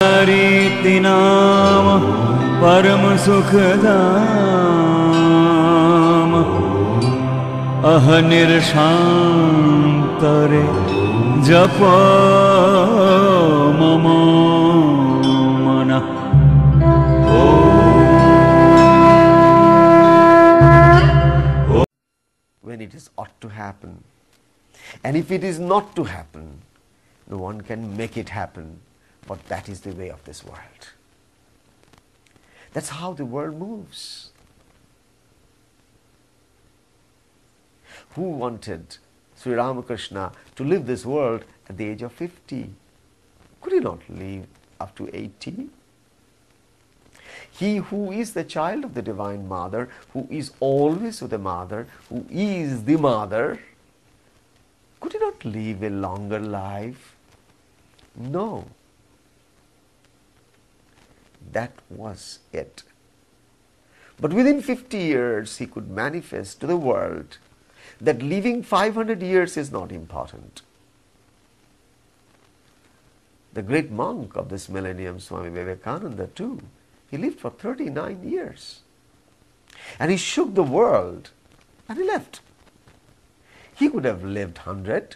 रीति नाम परम सुखदाम अहनिर्शान्तरे जप मम मनः। When it is ought to happen, and if it is not to happen, no one can make it happen, but that is the way of this world. That's how the world moves. Who wanted Sri Ramakrishna to live this world at the age of 50? Could he not live up to 80? He who is the child of the Divine Mother, who is always with the Mother, who is the Mother, could he not live a longer life? No. That was it. But within 50 years, he could manifest to the world that living 500 years is not important. The great monk of this millennium, Swami Vivekananda too, he lived for 39 years. And he shook the world and he left. He could have lived 100,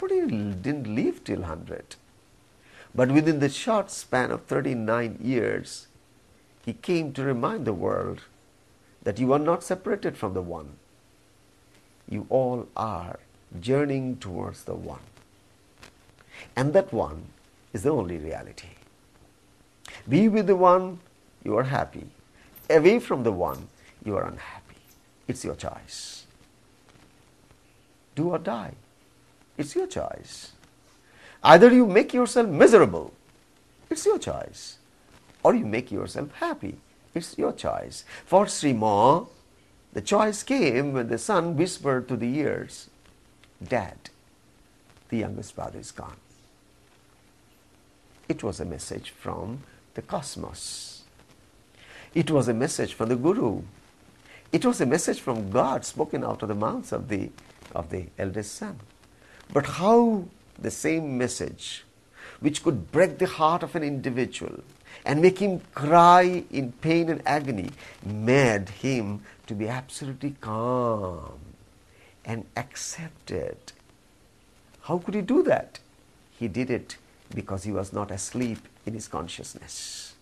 but he didn't live till 100. But within the short span of 39 years, he came to remind the world that you are not separated from the One. You all are journeying towards the One. And that One is the only reality. Be with the One, you are happy. Away from the One, you are unhappy. It's your choice. Do or die. It's your choice. Either you make yourself miserable, it's your choice, or you make yourself happy, it's your choice. For Sri Ma, the choice came when the son whispered to the ears, "Dad, the youngest brother is gone." It was a message from the cosmos. It was a message from the Guru. It was a message from God spoken out of the mouths of the eldest son. But how the same message, which could break the heart of an individual and make him cry in pain and agony, made him to be absolutely calm and accepted. How could he do that? He did it because he was not asleep in his consciousness.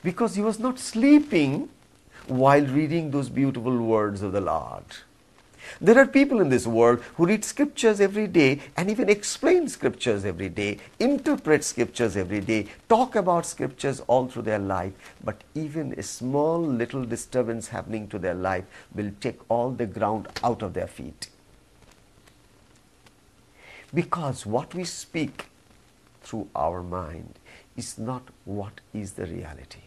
Because he was not sleeping while reading those beautiful words of the Lord. There are people in this world who read scriptures every day and even explain scriptures every day, interpret scriptures every day, talk about scriptures all through their life, but even a small little disturbance happening to their life will take all the ground out of their feet. Because what we speak through our mind is not what is the reality.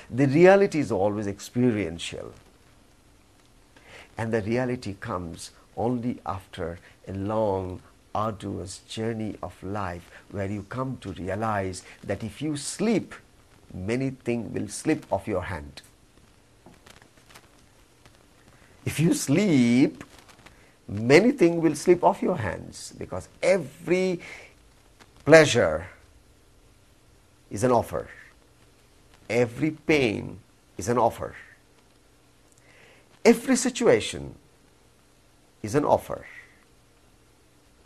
The reality is always experiential. And the reality comes only after a long, arduous journey of life where you come to realize that if you sleep, many things will slip off your hand. If you sleep, many things will slip off your hands, because every pleasure is an offer. Every pain is an offer. Every situation is an offer.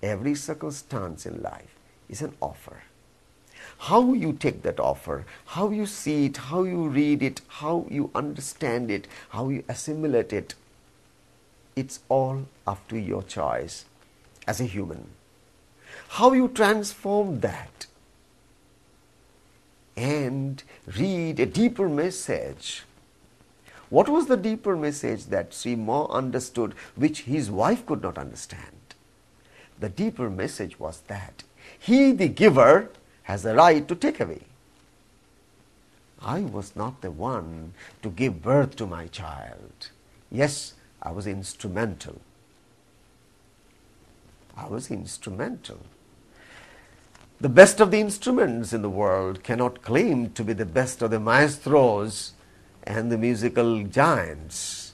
Every circumstance in life is an offer. How you take that offer, how you see it, how you read it, how you understand it, how you assimilate it, it's all up to your choice as a human. How you transform that and read a deeper message. What was the deeper message that Sri Ma understood, which his wife could not understand? The deeper message was that he, the giver, has a right to take away. I was not the one to give birth to my child. Yes, I was instrumental. I was instrumental. The best of the instruments in the world cannot claim to be the best of the maestros and the musical giants.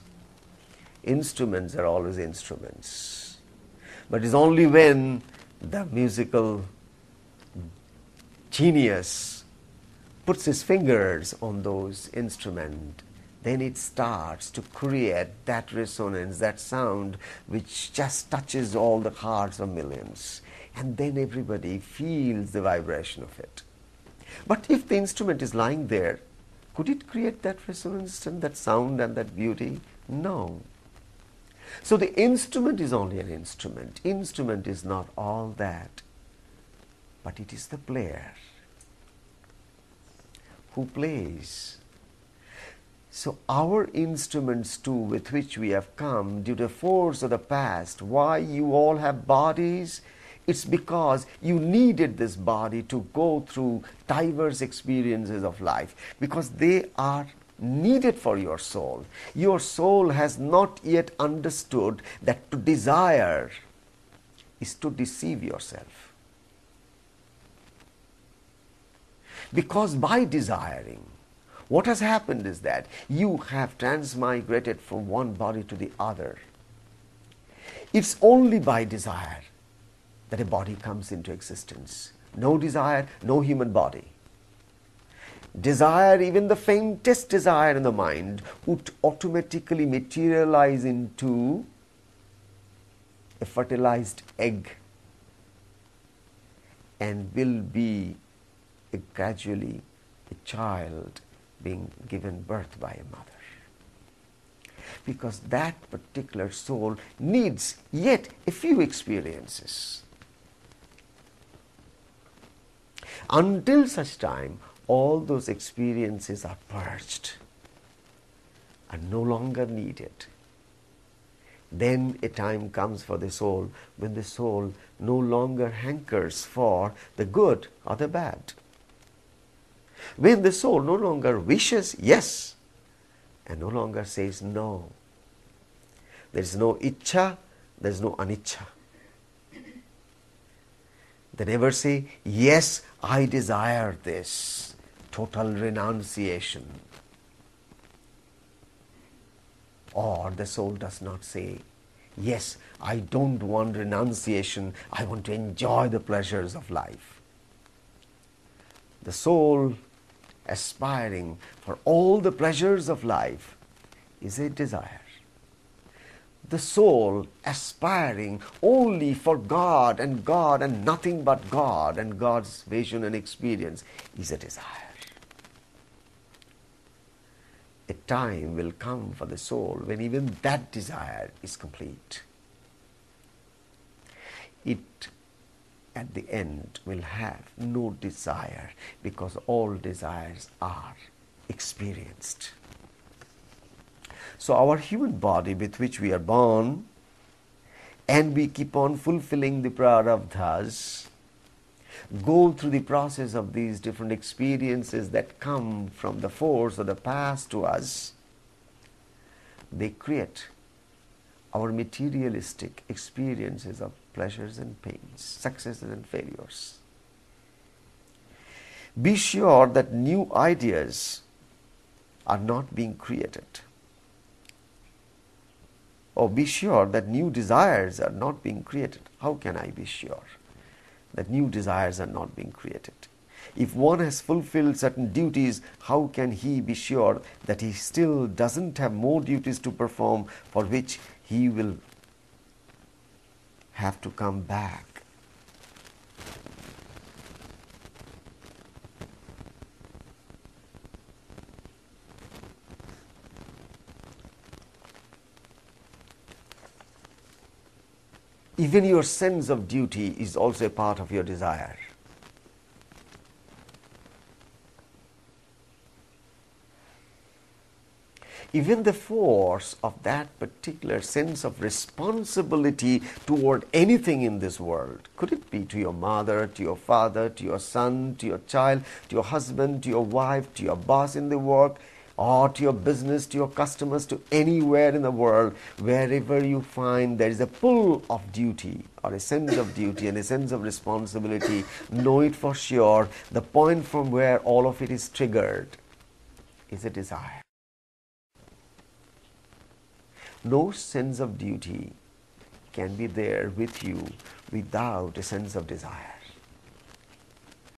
Instruments are always instruments. But it's only when the musical genius puts his fingers on those instruments, then it starts to create that resonance, that sound which just touches all the hearts of millions. And then everybody feels the vibration of it. But if the instrument is lying there, could it create that resonance and that sound and that beauty? No. So the instrument is only an instrument. Instrument is not all that, but it is the player who plays. So our instruments too, with which we have come due to force of the past, why you all have bodies, it's because you needed this body to go through diverse experiences of life, because they are needed for your soul. Your soul has not yet understood that to desire is to deceive yourself. Because by desiring, what has happened is that you have transmigrated from one body to the other. It's only by desire that a body comes into existence. No desire, no human body. Desire, even the faintest desire in the mind, would automatically materialize into a fertilized egg and will be gradually a child being given birth by a mother. Because that particular soul needs yet a few experiences. Until such time, all those experiences are purged and no longer needed. Then a time comes for the soul when the soul no longer hankers for the good or the bad. When the soul no longer wishes yes and no longer says no. There is no ichcha, there is no aniccha. They never say, yes, I desire this. Total renunciation. Or the soul does not say, yes, I don't want renunciation, I want to enjoy the pleasures of life. The soul aspiring for all the pleasures of life is a desire. The soul aspiring only for God and nothing but God and God's vision and experience is a desire. A time will come for the soul when even that desire is complete. It at the end will have no desire, because all desires are experienced. So our human body with which we are born, and we keep on fulfilling the prarabdhas, go through the process of these different experiences that come from the force of the past to us. They create our materialistic experiences of pleasures and pains, successes and failures. Be sure that new ideas are not being created. Or be sure that new desires are not being created. How can I be sure that new desires are not being created? If one has fulfilled certain duties, how can he be sure that he still doesn't have more duties to perform for which he will have to come back? Even your sense of duty is also a part of your desire. Even the force of that particular sense of responsibility toward anything in this world, could it be to your mother, to your father, to your son, to your child, to your husband, to your wife, to your boss in the work, or to your business, to your customers, to anywhere in the world, wherever you find there is a pull of duty or a sense of duty and a sense of responsibility, know it for sure, the point from where all of it is triggered is a desire. No sense of duty can be there with you without a sense of desire.